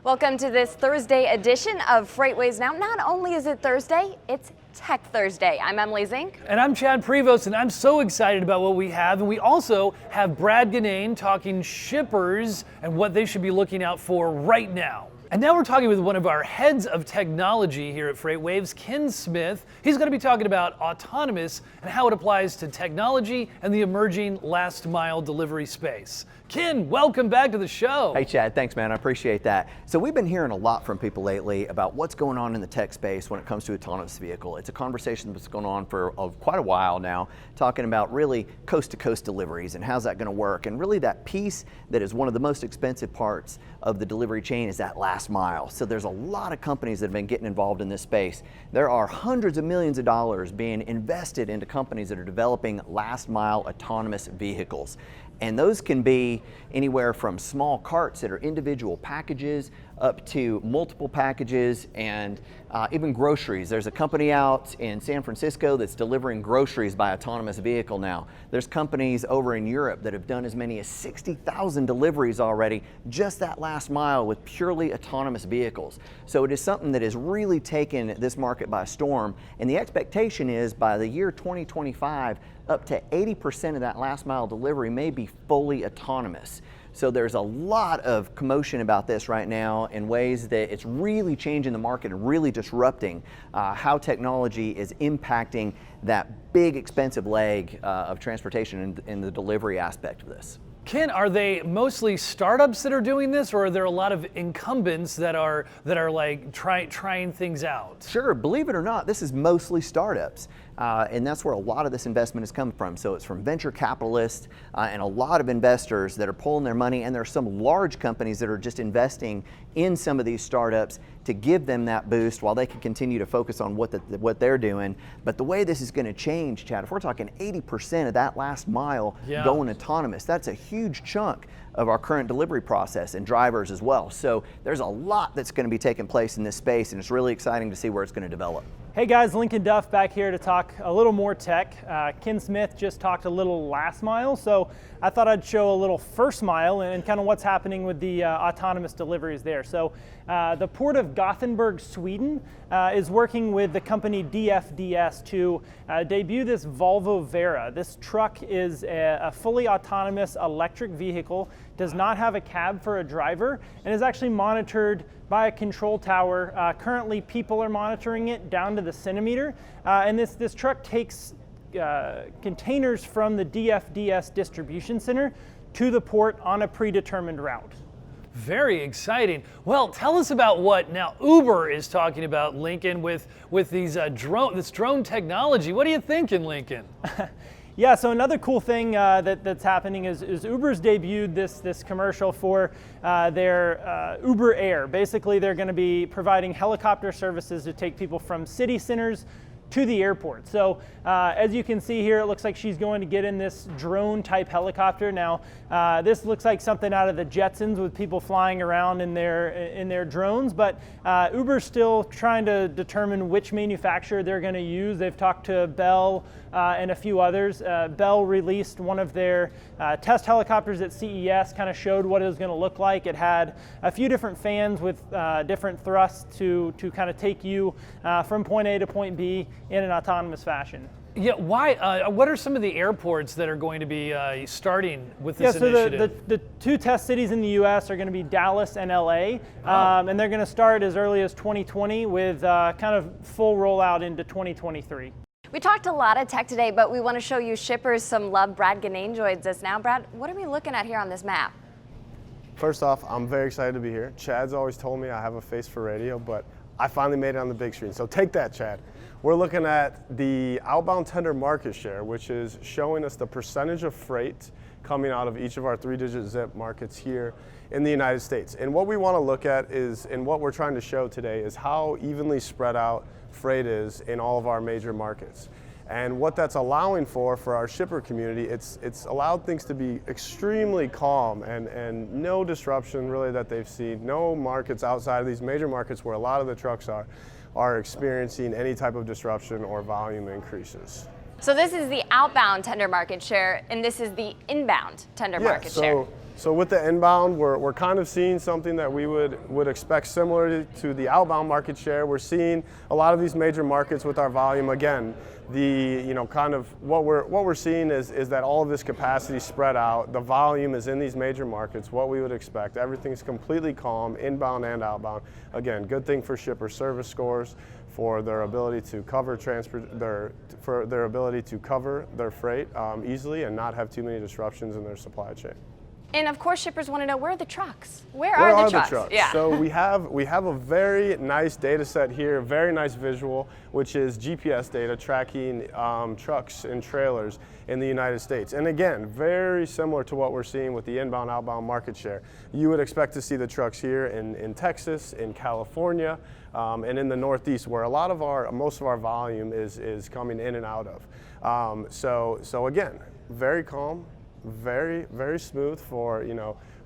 Welcome to this Thursday edition of FreightWaves Now. Not only is it Thursday, it's Tech Thursday. I'm Emily Zink. And I'm Chad Prevost, and I'm so excited about what we have. And we also have Brad Ganane talking shippers and what they should be looking out for right now. And now we're talking with one of our heads of technology here at FreightWaves, Ken Smith. He's going to be talking about autonomous and how it applies to technology and the emerging last mile delivery space. Ken, welcome back to the show. Hey Chad, thanks man, I appreciate that. So we've been hearing a lot from people lately about what's going on in the tech space when it comes to autonomous vehicle. It's a conversation that's going on for quite a while now, talking about really coast-to-coast deliveries and how's that going to work. And really that piece that is one of the most expensive parts of the delivery chain is that last mile. So there's a lot of companies that have been getting involved in this space. There are hundreds of millions of dollars being invested into companies that are developing last mile autonomous vehicles. And those can be anywhere from small carts that are individual packages up to multiple packages and even groceries. There's a company out in San Francisco that's delivering groceries by autonomous vehicle now. There's companies over in Europe that have done as many as 60,000 deliveries already, just that last mile with purely autonomous vehicles. So it is something that has really taken this market by storm. And the expectation is by the year 2025, up to 80% of that last mile delivery may be fully autonomous. So there's a lot of commotion about this right now in ways that it's really changing the market and really disrupting how technology is impacting that big expensive leg of transportation in the delivery aspect of this. Ken, are they mostly startups that are doing this, or are there a lot of incumbents that are like trying things out? Sure, believe it or not, this is mostly startups. And that's where a lot of this investment has come from. So it's from venture capitalists and a lot of investors that are pulling their money, and there are some large companies that are just investing in some of these startups to give them that boost while they can continue to focus on what they're doing. But the way this is going to change, Chad, if we're talking 80% of that last mile going autonomous, that's a huge chunk of our current delivery process and drivers as well. So there's a lot that's going to be taking place in this space, and it's really exciting to see where it's going to develop. Hey guys, Lincoln Duff back here to talk a little more tech. Ken Smith just talked a little last mile, so I thought I'd show a little first mile and kind of what's happening with the autonomous deliveries there. So the port of Gothenburg, Sweden is working with the company DFDS to debut this Volvo Vera. This truck is a fully autonomous electric vehicle, does not have a cab for a driver, and is actually monitored by a control tower. Currently, people are monitoring it down to the centimeter, and this truck takes containers from the DFDS distribution center to the port on a predetermined route. Very exciting. Well, tell us about what now Uber is talking about, Lincoln, with these this drone technology. What are you thinking, Lincoln? Yeah, so another cool thing that's happening is Uber's debuted this commercial for their Uber Air. Basically, they're going to be providing helicopter services to take people from city centers to the airport. So as you can see here, it looks like she's going to get in this drone type helicopter. Now this looks like something out of the Jetsons with people flying around in their drones, but Uber's still trying to determine which manufacturer they're going to use. They've talked to Bell and a few others. Bell released one of their test helicopters at CES, kind of showed what it was going to look like. It had a few different fans with different thrusts to kind of take you from point A to point B in an autonomous fashion. Yeah, why? What are some of the airports that are going to be starting with this initiative? So the two test cities in the U.S. are going to be Dallas and LA, and they're going to start as early as 2020 with kind of full rollout into 2023. We talked a lot of tech today, but we want to show you shippers some love. Brad Ganane joins us now. Brad, what are we looking at here on this map? First off, I'm very excited to be here. Chad's always told me I have a face for radio, but I finally made it on the big screen. So take that, Chad. We're looking at the outbound tender market share, which is showing us the percentage of freight coming out of each of our 3-digit zip markets here in the United States. And what we want to look at is, and what we're trying to show today, is how evenly spread out freight is in all of our major markets. And what that's allowing for our shipper community, it's allowed things to be extremely calm and no disruption really that they've seen. No markets outside of these major markets where a lot of the trucks are experiencing any type of disruption or volume increases. So this is the outbound tender market share, and this is the inbound tender market share. So with the inbound, we're kind of seeing something that we would expect similar to the outbound market share. We're seeing a lot of these major markets with our volume. Again, kind of what we're seeing is that all of this capacity spread out. The volume is in these major markets, what we would expect. Everything's completely calm, inbound and outbound. Again, good thing for shipper service scores, for their ability to cover their ability to cover their freight easily and not have too many disruptions in their supply chain. And of course, shippers want to know, where are the trucks? Where are the trucks? Yeah. So we have a very nice data set here, very nice visual, which is GPS data tracking trucks and trailers in the United States. And again, very similar to what we're seeing with the inbound, outbound market share. You would expect to see the trucks here in Texas, in California, and in the Northeast, where most of our volume is coming in and out of. So again, very calm. Very, very smooth for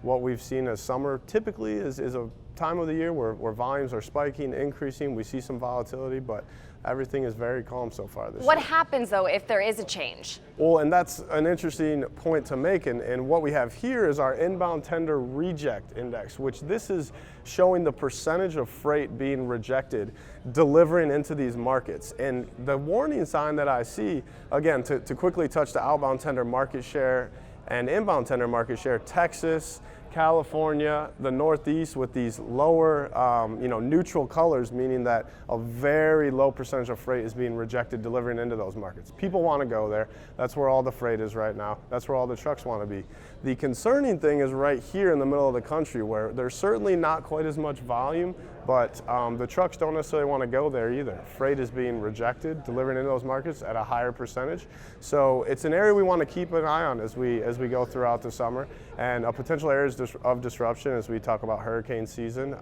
what we've seen as summer typically is a time of the year where volumes are spiking, increasing. We see some volatility, but everything is very calm so far this year. What happens though if there is a change? Well, and that's an interesting point to make, and what we have here is our inbound tender reject index, which this is showing the percentage of freight being rejected delivering into these markets. And the warning sign that I see, again, to quickly touch the outbound tender market share and inbound tender market share, Texas, California, the Northeast with these lower, neutral colors, meaning that a very low percentage of freight is being rejected delivering into those markets. People want to go there. That's where all the freight is right now. That's where all the trucks want to be. The concerning thing is right here in the middle of the country, where there's certainly not quite as much volume, but the trucks don't necessarily want to go there either. Freight is being rejected, delivering into those markets at a higher percentage. So it's an area we want to keep an eye on as we go throughout the summer, and a potential areas of disruption as we talk about hurricane season,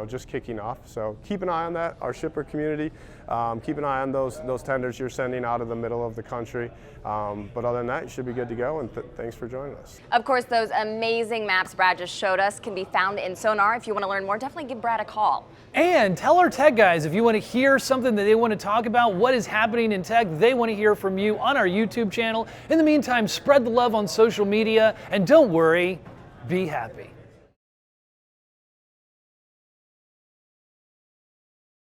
just kicking off. So keep an eye on that, our shipper community. Keep an eye on those tenders you're sending out of the middle of the country. But other than that, you should be good to go, and thanks for joining us. Of course, those amazing maps Brad just showed us can be found in Sonar. If you want to learn more, definitely give Brad a call. And tell our tech guys if you want to hear something that they want to talk about, what is happening in tech, they want to hear from you on our YouTube channel. In the meantime, spread the love on social media, and don't worry, be happy.